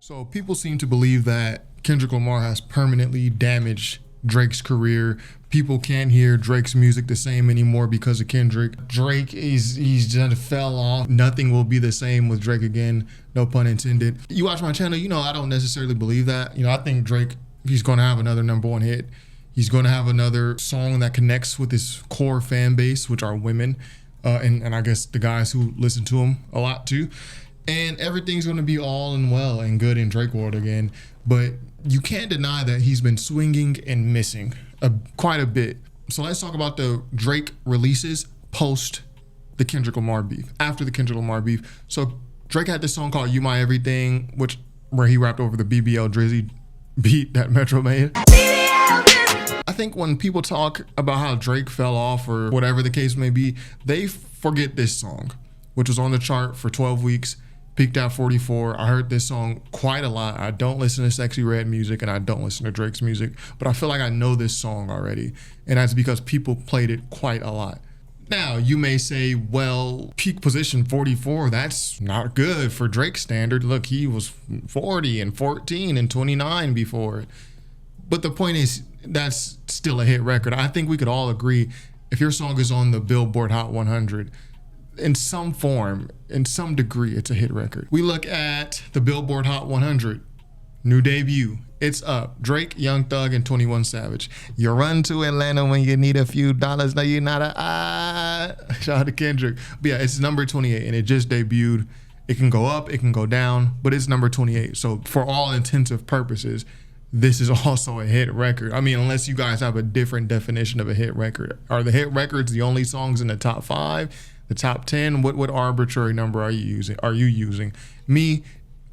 So people seem to believe that Kendrick Lamar has permanently damaged Drake's career. People can't hear Drake's music the same anymore because of Kendrick. He's just fell off. Nothing will be the same with Drake again. No pun intended. You watch my channel, you know I don't necessarily believe that. I think Drake, he's going to have another #1 hit. He's going to have another song that connects with his core fan base, which are women, and I guess the guys who listen to him a lot too. And everything's going to be all and well and good in Drake world again. But you can't deny that he's been swinging and missing quite a bit. So let's talk about the Drake releases post the Kendrick Lamar beef, after the Kendrick Lamar beef. So Drake had this song called You My Everything, where he rapped over the BBL Drizzy beat that Metro made. I think when people talk about how Drake fell off or whatever the case may be, they forget this song, which was on the chart for 12 weeks. Peaked at 44. I heard this song quite a lot. I don't listen to Sexy Red music and I don't listen to Drake's music, but I feel like I know this song already. And that's because people played it quite a lot. Now, you may say, well, peak position 44, that's not good for Drake's standard. Look, he was 40 and 14 and 29 before. But the point is, that's still a hit record. I think we could all agree if your song is on the Billboard Hot 100, in some form, in some degree, it's a hit record. We look at the Billboard Hot 100, new debut. It's up. Drake, Young Thug, and 21 Savage. You run to Atlanta when you need a few dollars. No, you're not shout out to Kendrick. But yeah, it's number 28, and it just debuted. It can go up, it can go down, but it's number 28. So for all intensive purposes, this is also a hit record. I mean, unless you guys have a different definition of a hit record. Are the hit records the only songs in the top 5? The top 10, what arbitrary number are you using? Me,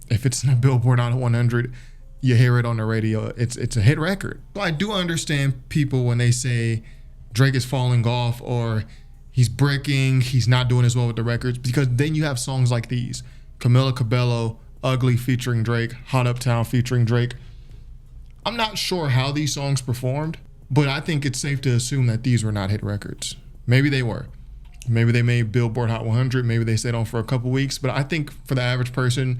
if it's in a Billboard Hot 100, you hear it on the radio, it's a hit record. So I do understand people when they say Drake is falling off or he's breaking, he's not doing as well with the records, because then you have songs like these. Camila, Cabelo, Ugly featuring Drake, Hot Uptown featuring Drake. I'm not sure how these songs performed, but I think it's safe to assume that these were not hit records. Maybe they were. Maybe they made Billboard Hot 100. Maybe they stayed on for a couple weeks. But I think for the average person,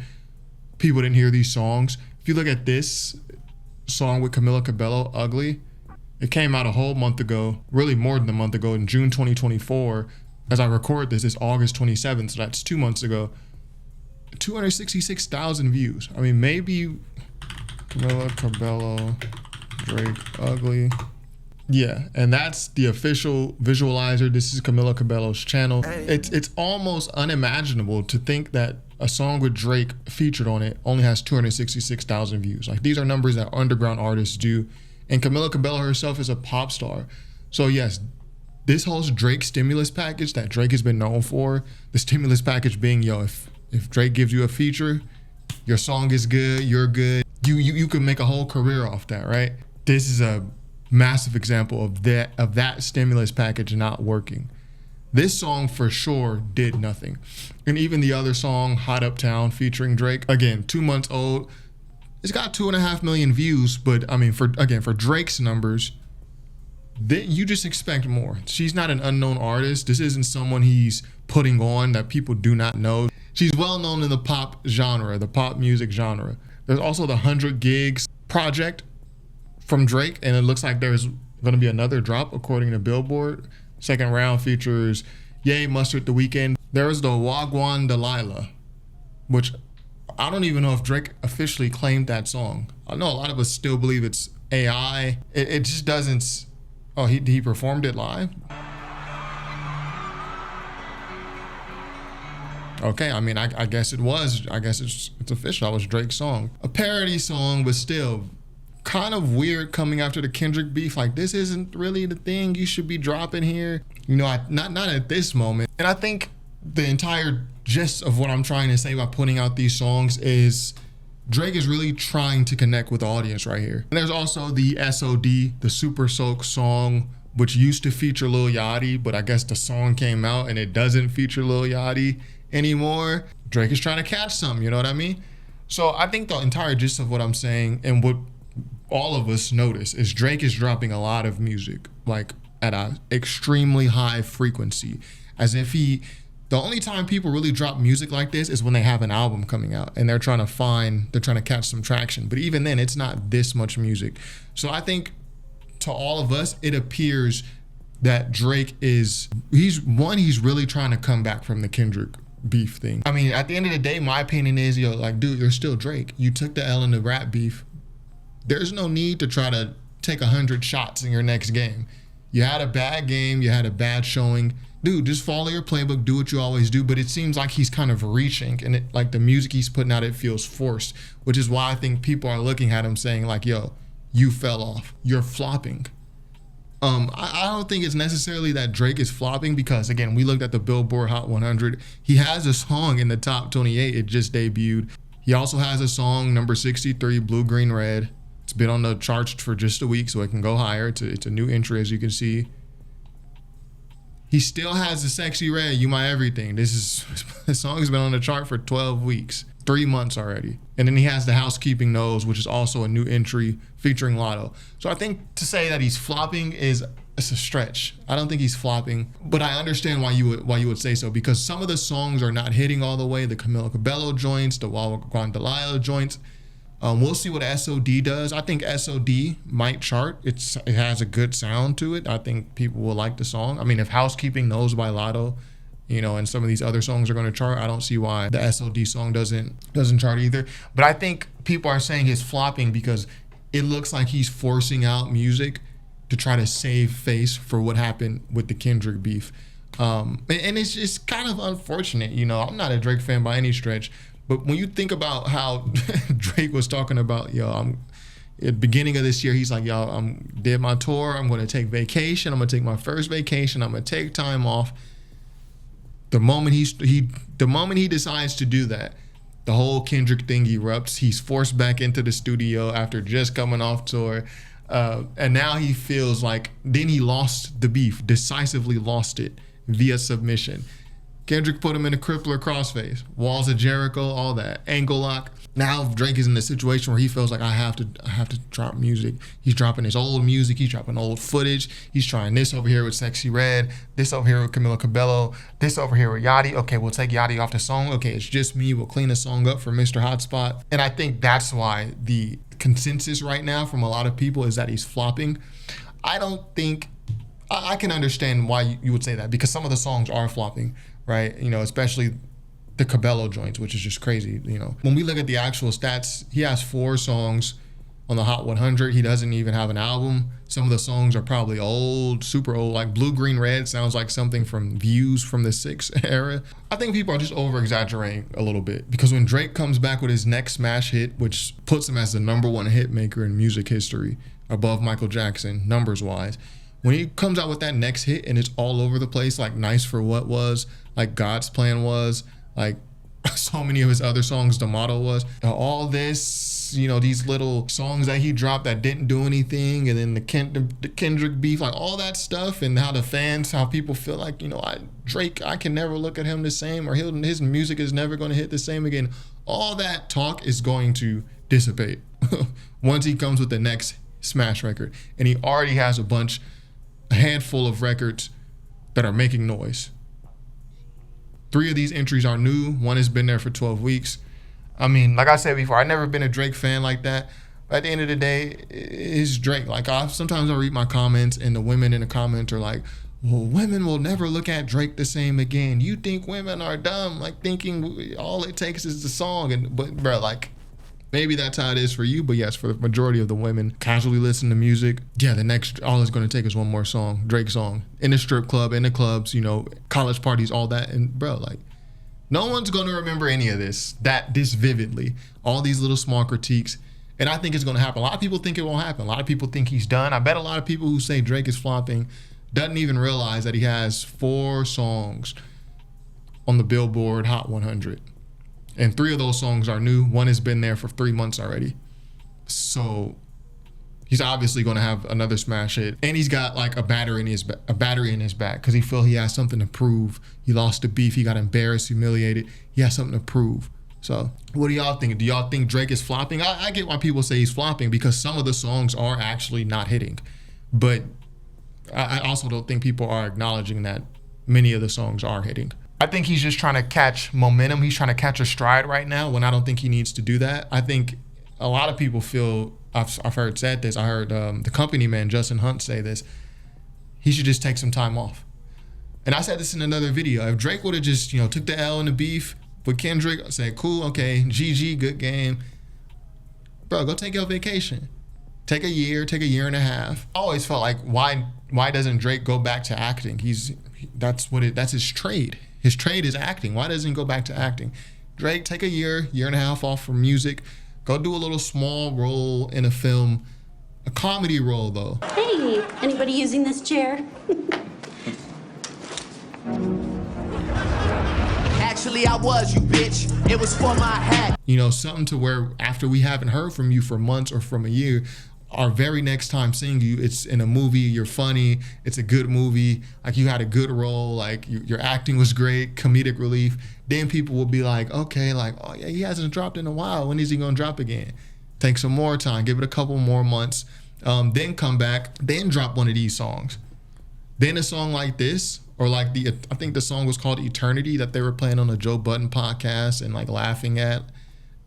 people didn't hear these songs. If you look at this song with Camila Cabello, Ugly, it came out a whole month ago, really more than a month ago, in June 2024. As I record this, it's August 27th, so that's 2 months ago. 266,000 views. I mean, maybe Camila Cabello, Drake, Ugly. Yeah, and that's the official visualizer. This is Camila Cabello's channel. It's almost unimaginable to think that a song with Drake featured on it only has 266,000 views. Like, these are numbers that underground artists do. And Camila Cabello herself is a pop star. So yes, this whole Drake stimulus package that Drake has been known for, the stimulus package being, yo, if Drake gives you a feature, your song is good, you're good. You could make a whole career off that, right? This is a massive example of that stimulus package not working. This song for sure did nothing. And even the other song, Hot Uptown featuring Drake, again, 2 months old, it's got 2.5 million views, but I mean, for Drake's numbers, you just expect more. She's not an unknown artist. This isn't someone he's putting on that people do not know. She's well known in the pop genre, the pop music genre. There's also the 100 Gigs project from Drake, and it looks like there's going to be another drop according to Billboard. Second round features Ye, Mustard, The Weeknd. There's the Wagwan Delilah, which I don't even know if Drake officially claimed that song. I know a lot of us still believe it's AI. It just doesn't. Oh, he performed it live? Okay, I mean, I guess it was. I guess it's official. That was Drake's song. A parody song, but still kind of weird coming after the Kendrick beef. Like, this isn't really the thing you should be dropping here. Not at this moment. And I think the entire gist of what I'm trying to say by putting out these songs is Drake is really trying to connect with the audience right here. And there's also the SOD, the Supersoak song, which used to feature Lil Yachty, but I guess the song came out and it doesn't feature Lil Yachty anymore. Drake is trying to catch something, you know what I mean? So I think the entire gist of what I'm saying and what all of us notice is Drake is dropping a lot of music, like at an extremely high frequency, as if he The only time people really drop music like this is when they have an album coming out and they're trying to catch some traction. But even then, it's not this much music. So I think to all of us, it appears that Drake he's really trying to come back from the Kendrick beef thing. I mean, at the end of the day, my opinion is, dude, you're still Drake. You took the L in the rap beef. There's no need to try to take 100 shots in your next game. You had a bad game. You had a bad showing. Dude, just follow your playbook. Do what you always do. But it seems like he's kind of reaching, and like the music he's putting out, it feels forced, which is why I think people are looking at him saying like, yo, you fell off. You're flopping. I don't think it's necessarily that Drake is flopping because, again, we looked at the Billboard Hot 100. He has a song in the top 28. It just debuted. He also has a song, number 63, Blue, Green, Red. It's been on the charts for just a week, so it can go higher. It's a new entry, as you can see. He still has the Sexy Red, You My Everything. This song has been on the chart for 12 weeks, 3 months already. And then he has the Housekeeping Knows, which is also a new entry featuring Lotto. So I think to say that he's flopping it's a stretch. I don't think he's flopping, but I understand why you would say so, because some of the songs are not hitting all the way. The Camila Cabello joints, the Wawa Guandalaya joints. We'll see what SOD does. I think SOD might chart. It has a good sound to it. I think people will like the song. I mean, if Housekeeping Knows by Lotto, and some of these other songs are going to chart, I don't see why the SOD song doesn't chart either. But I think people are saying he's flopping because it looks like he's forcing out music to try to save face for what happened with the Kendrick beef. And it's just kind of unfortunate. I'm not a Drake fan by any stretch, but when you think about how Drake was talking about, at the beginning of this year, he's like, I'm did my tour. I'm going to take vacation. I'm going to take my first vacation. I'm going to take time off. The moment he decides to do that, the whole Kendrick thing erupts. He's forced back into the studio after just coming off tour. And now he feels like then he lost the beef, decisively lost it via submission. Kendrick put him in a crippler crossface, walls of Jericho, all that, ankle lock. Now Drake is in the situation where he feels like I have to drop music. He's dropping his old music. He's dropping old footage. He's trying this over here with Sexy Red, this over here with Camila Cabello, this over here with Yachty. Okay, we'll take Yachty off the song. Okay, it's just me. We'll clean the song up for Mr. Hotspot. And I think that's why the consensus right now from a lot of people is that he's flopping. I can understand why you would say that, because some of the songs are flopping, right? Especially the Cabello joints, which is just crazy. When we look at the actual stats, he has 4 songs on the Hot 100. He doesn't even have an album. Some of the songs are probably old, super old, like Blue, Green, Red sounds like something from Views from the 6 era. I think people are just over-exaggerating a little bit, because when Drake comes back with his next smash hit, which puts him as the #1 hit maker in music history, above Michael Jackson, numbers-wise, when he comes out with that next hit and it's all over the place, like Nice for What was, like God's Plan was, like so many of his other songs, The Motto was, all this, these little songs that he dropped that didn't do anything, and then the Kendrick beef, like all that stuff, and how people feel like, Drake, I can never look at him the same, or his music is never going to hit the same again. All that talk is going to dissipate once he comes with the next smash record, and he already has a handful of records that are making noise. 3 of these entries are new. 1 has been there for 12 weeks. I mean, like I said before, I've never been a Drake fan like that. But at the end of the day, it's Drake. Like, sometimes I read my comments, and the women in the comments are like, well, women will never look at Drake the same again. You think women are dumb, like thinking all it takes is the song. But bro, like, maybe that's how it is for you, but yes, for the majority of the women casually listen to music, all it's going to take is one more song, Drake song, in the strip club, in the clubs, college parties, all that. And bro, like, no one's going to remember any of this vividly, all these little small critiques. And I think it's going to happen. A lot of people think it won't happen. A lot of people think he's done. I bet a lot of people who say Drake is flopping doesn't even realize that he has 4 songs on the Billboard Hot 100. And 3 of those songs are new. 1 has been there for 3 months already. So he's obviously going to have another smash hit. And he's got like a battery in his back because he feels he has something to prove. He lost the beef. He got embarrassed, humiliated. He has something to prove. So what do y'all think? Do y'all think Drake is flopping? I get why people say he's flopping, because some of the songs are actually not hitting. But I also don't think people are acknowledging that many of the songs are hitting. I think he's just trying to catch momentum. He's trying to catch a stride right now when I don't think he needs to do that. I think a lot of people feel, I've heard said this, I heard the company man, Justin Hunt, say this, he should just take some time off. And I said this in another video. If Drake would have just, took the L in the beef with Kendrick, said, cool, okay, GG, good game. Bro, go take your vacation. Take a year and a half. I always felt like, why doesn't Drake go back to acting? That's his trade. His trade is acting. Why doesn't he go back to acting? Drake, take a year and a half off from music. Go do a little small role in a film. A comedy role, though. Hey, anybody using this chair? Actually, I was, you bitch. It was for my hat. Something to where after we haven't heard from you for months or from a year, our very next time seeing you, it's in a movie, you're funny, it's a good movie, like you had a good role, like your acting was great, comedic relief. Then people will be like, okay, like, oh yeah, he hasn't dropped in a while. When is he gonna drop again? Take some more time, give it a couple more months, then come back, then drop one of these songs. Then a song like this, or like I think the song was called Eternity that they were playing on the Joe Budden podcast and like laughing at,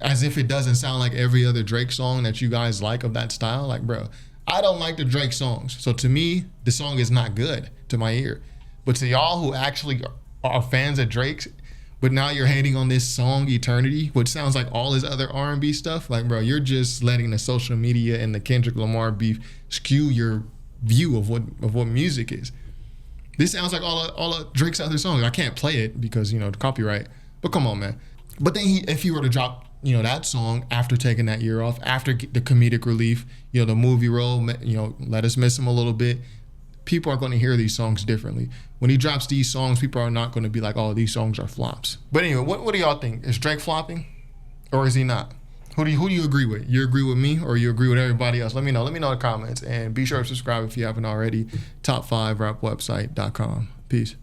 as if it doesn't sound like every other Drake song that you guys like of that style. Like, bro, I don't like the Drake songs. So to me, the song is not good to my ear. But to y'all who actually are fans of Drake's, but now you're hating on this song Eternity, which sounds like all his other R&B stuff. Like, bro, you're just letting the social media and the Kendrick Lamar beef skew your view of what music is. This sounds like all of Drake's other songs. I can't play it because, the copyright. But come on, man. But then if he were to drop, that song after taking that year off, after the comedic relief, the movie role, let us miss him a little bit, people are going to hear these songs differently. When he drops these songs, people are not going to be like, oh, these songs are flops. But anyway, what do y'all think? Is Drake flopping or is he not? Who do you agree with? You agree with me or you agree with everybody else? Let me know in the comments. And be sure to subscribe if you haven't already. Top5rapwebsite.com. Peace.